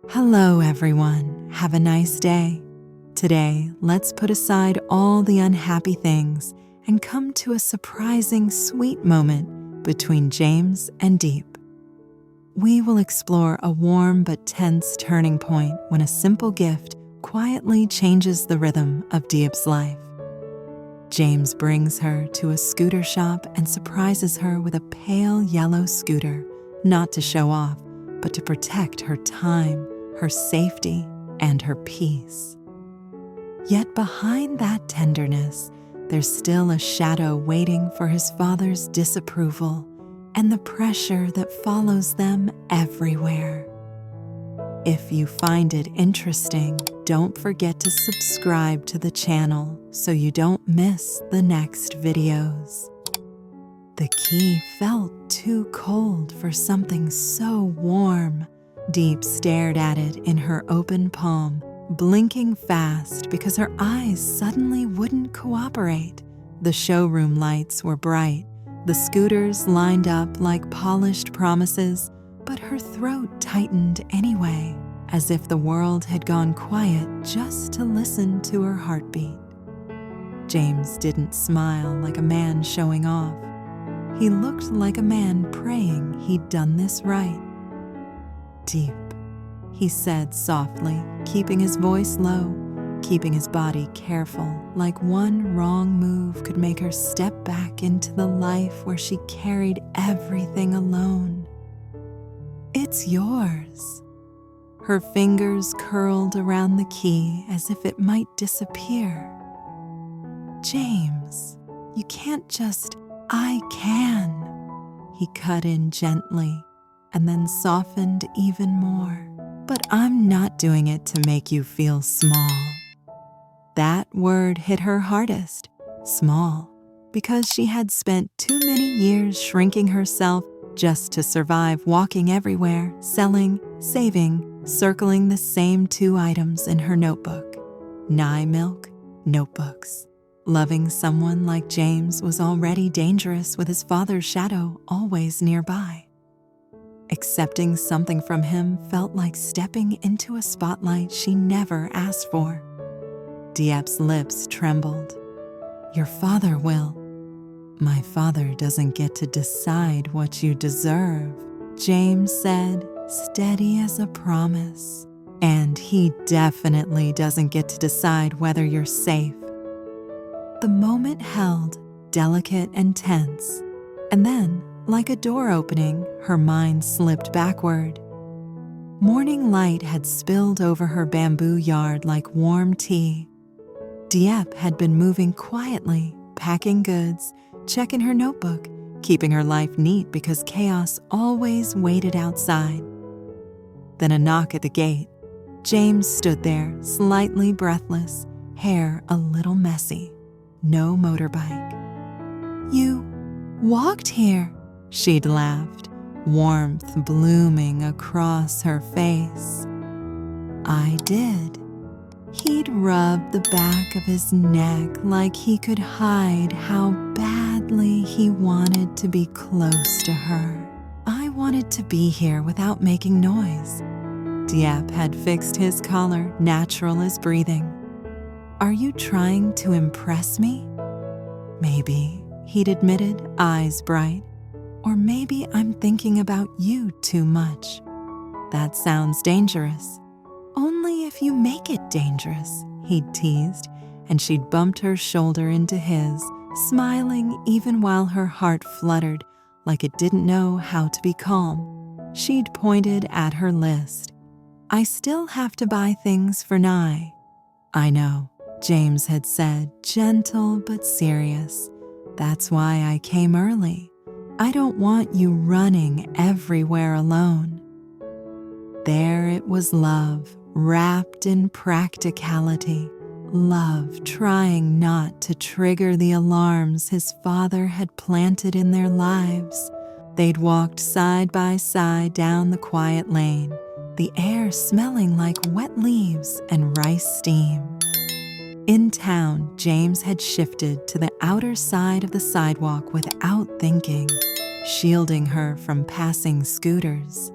Hello everyone, have a nice day. Today, let's put aside all the unhappy things and come to a surprising sweet moment between James and Diep. We will explore a warm but tense turning point when a simple gift quietly changes the rhythm of Diep's life. James brings her to a scooter shop and surprises her with a pale yellow scooter, not to show off, but to protect her time, her safety, and her peace. Yet behind that tenderness, there's still a shadow waiting for his father's disapproval and the pressure that follows them everywhere. If you find it interesting, don't forget to subscribe to the channel so you don't miss the next videos. The key felt too cold for something so warm. Diep stared at it in her open palm, blinking fast because her eyes suddenly wouldn't cooperate. The showroom lights were bright, the scooters lined up like polished promises, but her throat tightened anyway, as if the world had gone quiet just to listen to her heartbeat. James didn't smile like a man showing off. He looked like a man praying he'd done this right. "Diep," he said softly, keeping his voice low, keeping his body careful, like one wrong move could make her step back into the life where she carried everything alone. "It's yours." Her fingers curled around the key as if it might disappear. "James, you can't just, I can." He cut in gently and then softened even more. "But I'm not doing it to make you feel small." That word hit her hardest, small, because she had spent too many years shrinking herself just to survive, walking everywhere, selling, saving, circling the same 2 items in her notebook: Nye milk, notebooks. Loving someone like James was already dangerous with his father's shadow always nearby. Accepting something from him felt like stepping into a spotlight she never asked for. Diep's lips trembled. "Your father will." "My father doesn't get to decide what you deserve," James said, steady as a promise. "And he definitely doesn't get to decide whether you're safe." The moment held, delicate and tense, and then, like a door opening, her mind slipped backward. Morning light had spilled over her bamboo yard like warm tea. Diep had been moving quietly, packing goods, checking her notebook, keeping her life neat because chaos always waited outside. Then a knock at the gate. James stood there, slightly breathless, hair a little messy. No motorbike. "You walked here," she'd laughed, warmth blooming across her face. "I did." He'd rubbed the back of his neck like he could hide how badly he wanted to be close to her. "I wanted to be here without making noise." Diep had fixed his collar, natural as breathing. "Are you trying to impress me?" "Maybe," he'd admitted, eyes bright. "Or maybe I'm thinking about you too much." "That sounds dangerous." "Only if you make it dangerous," he'd teased, and she'd bumped her shoulder into his, smiling even while her heart fluttered like it didn't know how to be calm. She'd pointed at her list. "I still have to buy things for Nye." "I know," James had said, gentle but serious. "That's why I came early. I don't want you running everywhere alone." There it was, love, wrapped in practicality. Love trying not to trigger the alarms his father had planted in their lives. They'd walked side by side down the quiet lane, the air smelling like wet leaves and rice steam. In town, James had shifted to the outer side of the sidewalk without thinking, shielding her from passing scooters.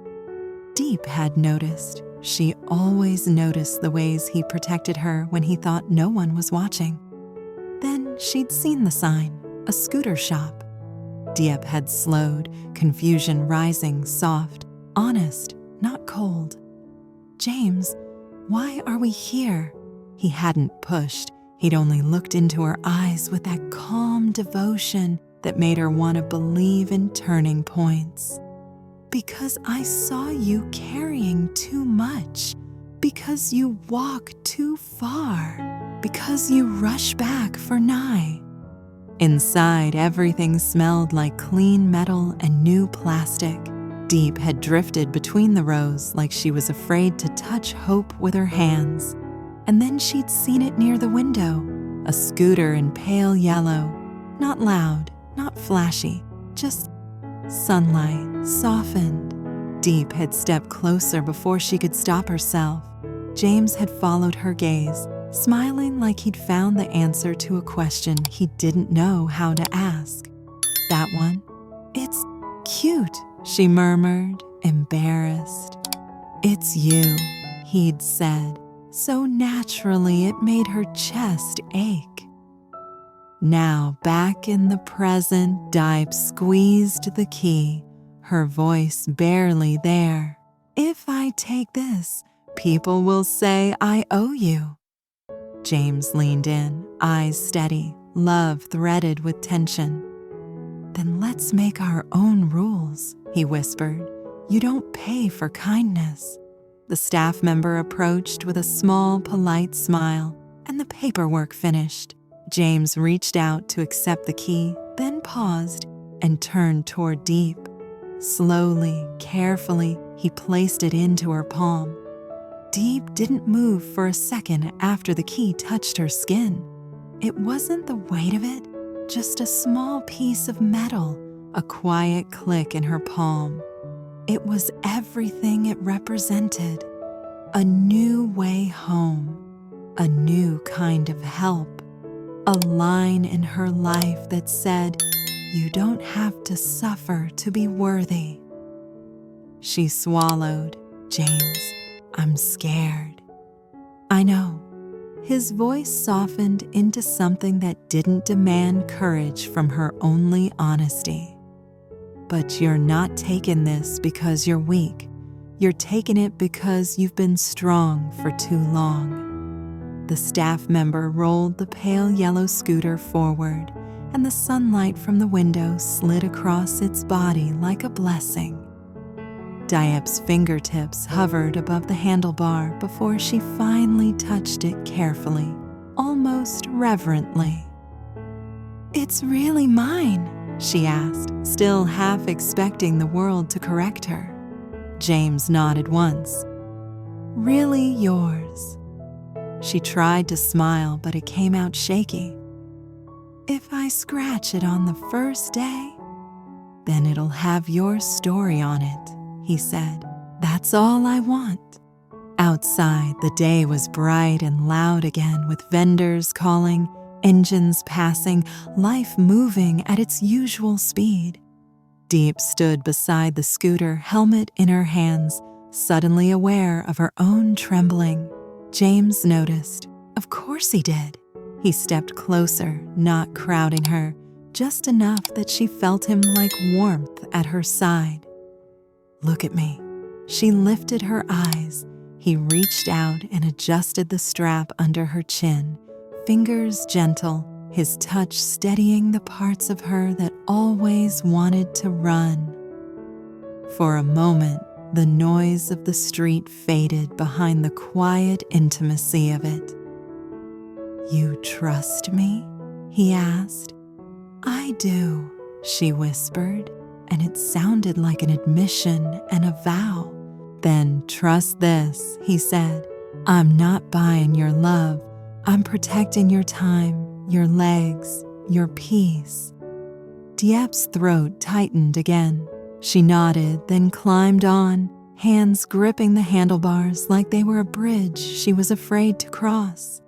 Diep had noticed. she always noticed the ways he protected her when he thought no one was watching. Then she'd seen the sign, a scooter shop. Diep had slowed, confusion rising, soft, honest, not cold. "James, why are we here?" He hadn't pushed. He'd only looked into her eyes with that calm devotion that made her want to believe in turning points. "Because I saw you carrying too much. Because you walk too far. Because you rush back for Nye." Inside, everything smelled like clean metal and new plastic. Diep had drifted between the rows like she was afraid to touch hope with her hands. And then she'd seen it near the window, a scooter in pale yellow. Not loud, not flashy, just sunlight, softened. Diep had stepped closer before she could stop herself. James had followed her gaze, smiling like he'd found the answer to a question he didn't know how to ask. "That one? It's cute," she murmured, embarrassed. "It's you," he'd said, so naturally it made her chest ache. Now, back in the present, Diep squeezed the key, her voice barely there. "If I take this, people will say I owe you." James leaned in, eyes steady, love threaded with tension. "Then let's make our own rules," he whispered. "You don't pay for kindness." The staff member approached with a small, polite smile, and the paperwork finished. James reached out to accept the key, then paused and turned toward Diep. Slowly, carefully, he placed it into her palm. Diep didn't move for a second after the key touched her skin. It wasn't the weight of it, just a small piece of metal, a quiet click in her palm. It was everything it represented. A new way home, a new kind of help, a line in her life that said, "You don't have to suffer to be worthy." She swallowed. "James, I'm scared." "I know." His voice softened into something that didn't demand courage from her only honesty. "But you're not taking this because you're weak. You're taking it because you've been strong for too long." The staff member rolled the pale yellow scooter forward, and the sunlight from the window slid across its body like a blessing. Diep's fingertips hovered above the handlebar before she finally touched it carefully, almost reverently. "It's really mine?" she asked, still half expecting the world to correct her. James nodded once. "Really yours." She tried to smile, but it came out shaky. "If I scratch it on the first day, then it'll have your story on it," he said. "That's all I want." Outside, the day was bright and loud again, with vendors calling, engines passing, life moving at its usual speed. Diep stood beside the scooter, helmet in her hands, suddenly aware of her own trembling. James noticed. Of course he did. He stepped closer, not crowding her, just enough that she felt him like warmth at her side. "Look at me." She lifted her eyes. He reached out and adjusted the strap under her chin, fingers gentle, his touch steadying the parts of her that always wanted to run. For a moment, the noise of the street faded behind the quiet intimacy of it. "You trust me?" he asked. "I do," she whispered, and it sounded like an admission and a vow. "Then trust this," he said. "I'm not buying your love. I'm protecting your time, your legs, your peace." Diep's throat tightened again. She nodded, then climbed on, hands gripping the handlebars like they were a bridge she was afraid to cross.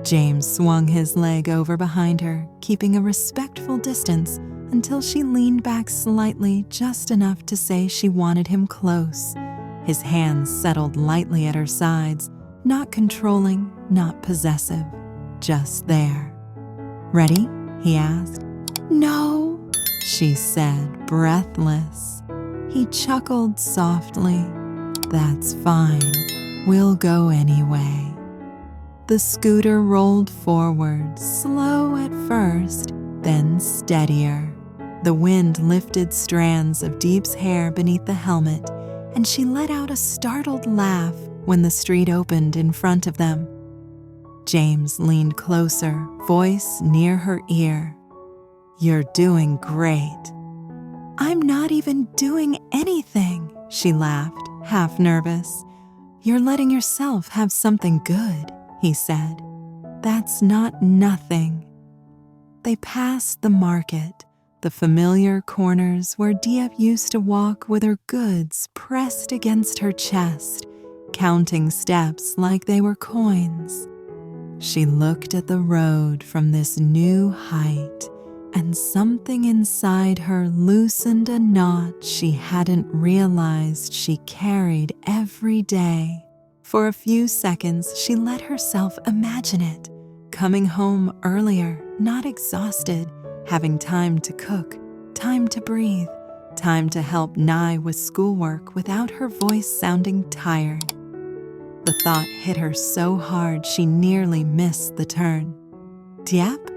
James swung his leg over behind her, keeping a respectful distance until she leaned back slightly, just enough to say she wanted him close, His hands settled lightly at her sides, not controlling, not possessive, just there. "Ready?" he asked. "No," she said, breathless. He chuckled softly. "That's fine. We'll go anyway." The scooter rolled forward, slow at first, then steadier. The wind lifted strands of Diep's hair beneath the helmet, and she let out a startled laugh when the street opened in front of them. James leaned closer, voice near her ear. "You're doing great." "I'm not even doing anything," she laughed, half nervous. "You're letting yourself have something good," he said. "That's not nothing." They passed the market, the familiar corners where Diep used to walk with her goods pressed against her chest, counting steps like they were coins. She looked at the road from this new height, and something inside her loosened a knot she hadn't realized she carried every day. For a few seconds, she let herself imagine it, coming home earlier, not exhausted, having time to cook, time to breathe, time to help Ly with schoolwork without her voice sounding tired. The thought hit her so hard she nearly missed the turn. "Diep?"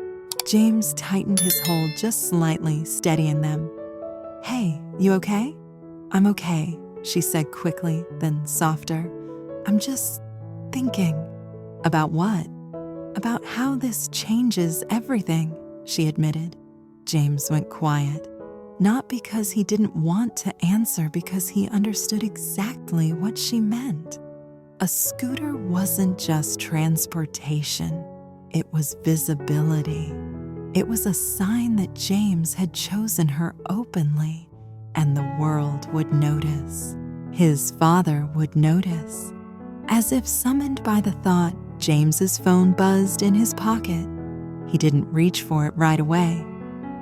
James tightened his hold just slightly, steadying them. "Hey, you okay?" "I'm okay," she said quickly, then softer. "I'm just thinking." "About what?" "About how this changes everything," she admitted. James went quiet, not because he didn't want to answer, because he understood exactly what she meant. A scooter wasn't just transportation, it was visibility. It was a sign that James had chosen her openly, and the world would notice. His father would notice. As if summoned by the thought, James's phone buzzed in his pocket. He didn't reach for it right away.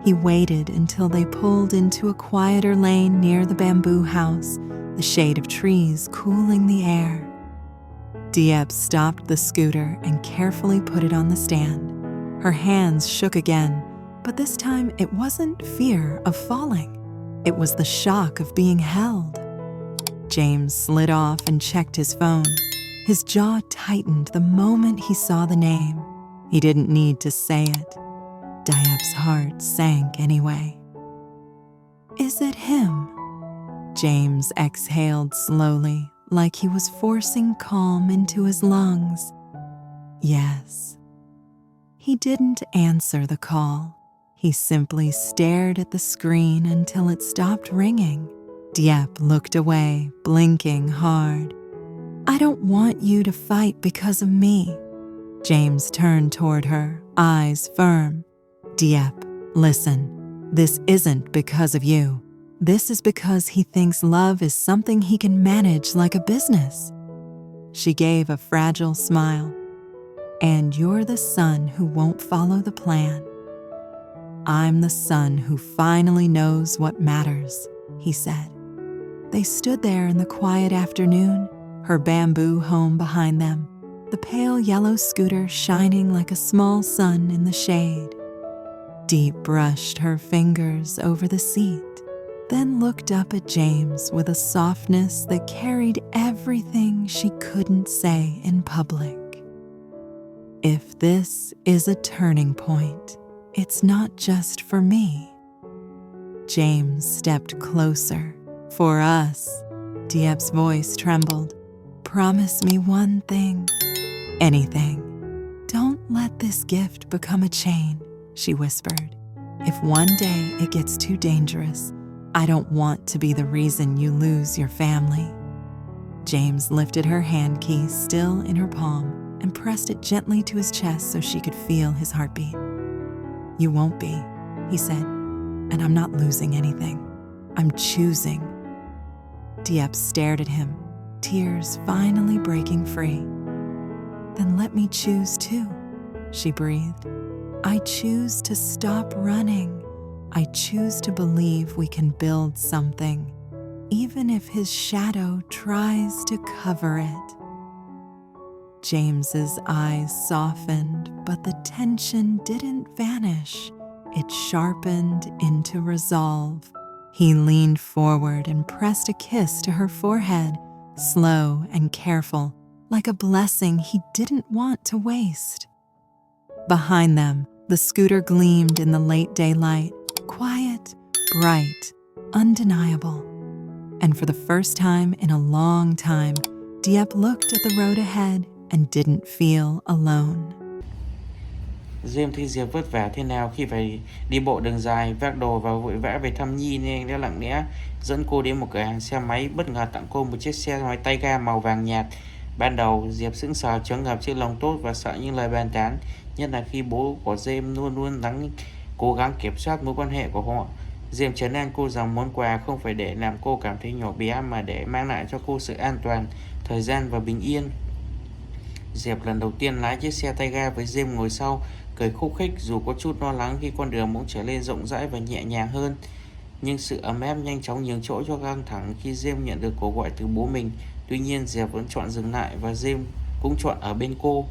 He waited until they pulled into a quieter lane near the bamboo house, the shade of trees cooling the air. Diep stopped the scooter and carefully put it on the stand. Her hands shook again, but this time it wasn't fear of falling. It was the shock of being held. James slid off and checked his phone. His jaw tightened the moment he saw the name. He didn't need to say it. Diep's heart sank anyway. "Is it him?" James exhaled slowly, like he was forcing calm into his lungs. "Yes." He didn't answer the call. He simply stared at the screen until it stopped ringing. Diep looked away, blinking hard. "I don't want you to fight because of me." James turned toward her, eyes firm. "Diep, listen, this isn't because of you. This is because he thinks love is something he can manage like a business." She gave a fragile smile. "And you're the son who won't follow the plan." "I'm the son who finally knows what matters," he said. They stood there in the quiet afternoon, her bamboo home behind them, the pale yellow scooter shining like a small sun in the shade. Diep brushed her fingers over the seat, then looked up at James with a softness that carried everything she couldn't say in public. "If this is a turning point, it's not just for me." James stepped closer. "For us." Diep's voice trembled. "Promise me one thing." "Anything." "Don't let this gift become a chain," she whispered. "If one day it gets too dangerous, I don't want to be the reason you lose your family." James lifted her hand key still in her palm and pressed it gently to his chest so she could feel his heartbeat. "You won't be," he said, "and I'm not losing anything. I'm choosing." Diep stared at him, tears finally breaking free. "Then let me choose too," she breathed. "I choose to stop running. I choose to believe we can build something, even if his shadow tries to cover it. James's eyes softened, but the tension didn't vanish. It sharpened into resolve. He leaned forward and pressed a kiss to her forehead, slow and careful, like a blessing he didn't want to waste. Behind them, the scooter gleamed in the late daylight, quiet, bright, undeniable. And for the first time in a long time, Diep looked at the road ahead and didn't feel alone. James thấy Diệp vất vả thế nào khi phải đi bộ đường dài, vác đồ và vội vã về thăm Nhi, nên anh đã lặng lẽ dẫn cô đến một cửa hàng xe máy, bất ngờ tặng cô một chiếc xe máy tay ga màu vàng nhạt. Ban đầu Diệp sững sờ, choáng ngợp trước lòng tốt và sợ những lời bàn tán, nhất là khi bố của James luôn luôn cố gắng kiểm soát mối quan hệ của họ. James trấn an cô rằng món quà không phải để làm cô cảm thấy nhỏ bé mà để mang lại cho cô sự an toàn, thời gian và bình yên. Diệp lần đầu tiên lái chiếc xe tay ga với James ngồi sau, cười khúc khích dù có chút lo lắng khi con đường bỗng trở nên rộng rãi và nhẹ nhàng hơn. Nhưng sự ấm áp nhanh chóng nhường chỗ cho căng thẳng khi James nhận được cuộc gọi từ bố mình. Tuy nhiên Diệp vẫn chọn dừng lại và James cũng chọn ở bên cô.